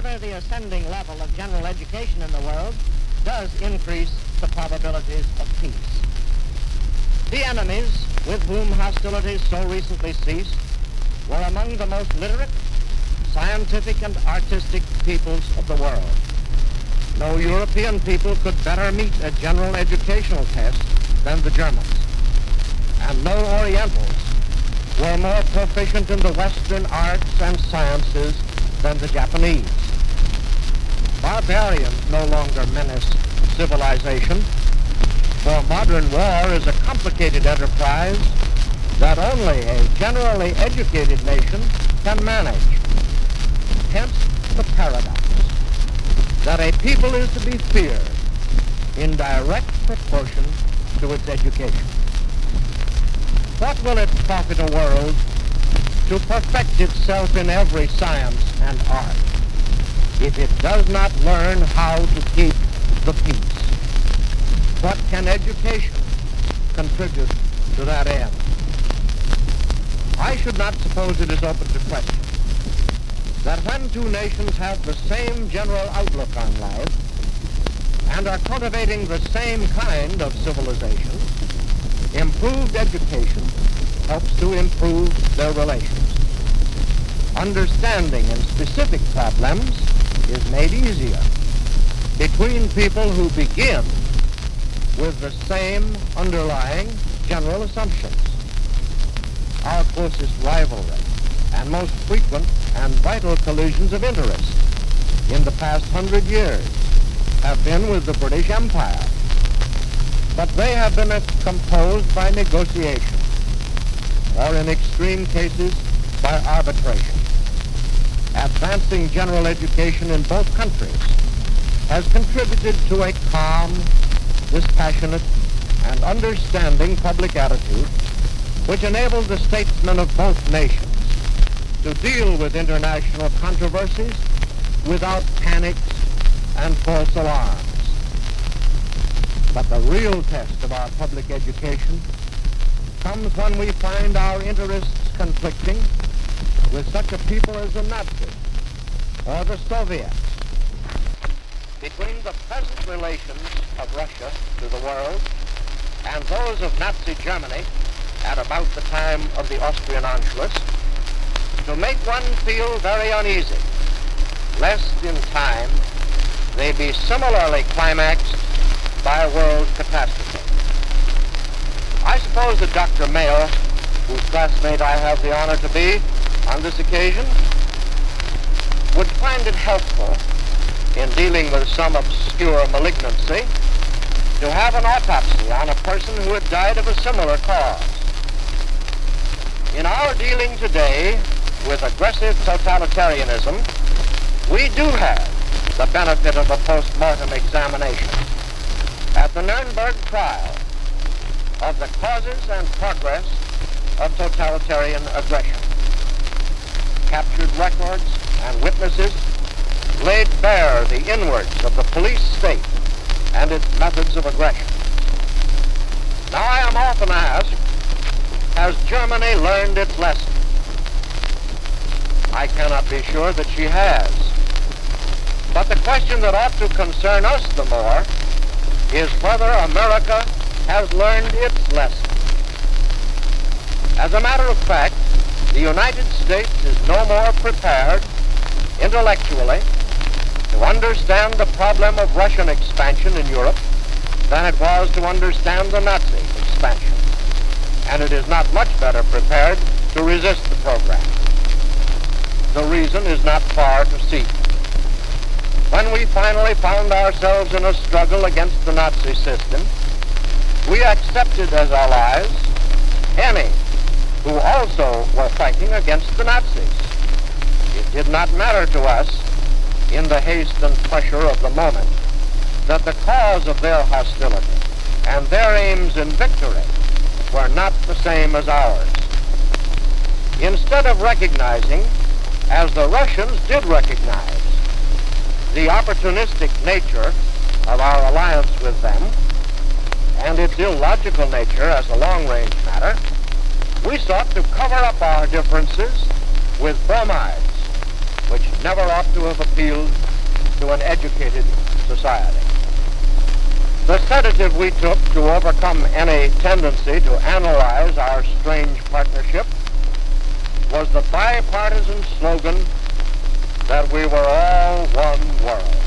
Further, the ascending level of general education in the world does increase the probabilities of peace. The enemies with whom hostilities so recently ceased were among the most literate, scientific, and artistic peoples of the world. No European people could better meet a general educational test than the Germans. And no Orientals were more proficient in the Western arts and sciences than the Japanese. Barbarians no longer menace civilization, for modern war is a complicated enterprise that only a generally educated nation can manage. Hence the paradox that a people is to be feared in direct proportion to its education. What will it profit a world to perfect itself in every science and art if it does not learn how to keep the peace? What can education contribute to that end? I should not suppose it is open to question that when two nations have the same general outlook on life and are cultivating the same kind of civilization, improved education helps to improve their relations. Understanding in specific problems is made easier between people who begin with the same underlying general assumptions. Our closest rivalry and most frequent and vital collisions of interest in the past 100 years have been with the British Empire, but they have been composed by negotiation, or in extreme cases by arbitration. Advancing general education in both countries has contributed to a calm, dispassionate, and understanding public attitude which enabled the statesmen of both nations to deal with international controversies without panics and false alarms. But the real test of our public education comes when we find our interests conflicting with such a people as the Nazis or the Soviets. Between the present relations of Russia to the world and those of Nazi Germany at about the time of the Austrian Anschluss, to make one feel very uneasy, lest in time they be similarly climaxed by a world catastrophe. I suppose that Dr. Mayer, whose classmate I have the honor to be on this occasion, would find it helpful in dealing with some obscure malignancy to have an autopsy on a person who had died of a similar cause. In our dealing today with aggressive totalitarianism, we do have the benefit of a post-mortem examination at the Nuremberg trial of the causes and progress of totalitarian aggression. Captured records and witnesses laid bare the inwards of the police state and its methods of aggression. Now I am often asked, has Germany learned its lesson? I cannot be sure that she has. But the question that ought to concern us the more is whether America has learned its lesson. As a matter of fact, the United States is no more prepared intellectually to understand the problem of Russian expansion in Europe than it was to understand the Nazi expansion. And it is not much better prepared to resist the program. The reason is not far to seek. When we finally found ourselves in a struggle against the Nazi system, we accepted as allies any who also were fighting against the Nazis. It did not matter to us, in the haste and pressure of the moment, that the cause of their hostility and their aims in victory were not the same as ours. Instead of recognizing, as the Russians did recognize, the opportunistic nature of our alliance with them and its illogical nature as a long-range matter, we sought to cover up our differences with bromides, which never ought to have appealed to an educated society. The sedative we took to overcome any tendency to analyze our strange partnership was the bipartisan slogan that we were all one world.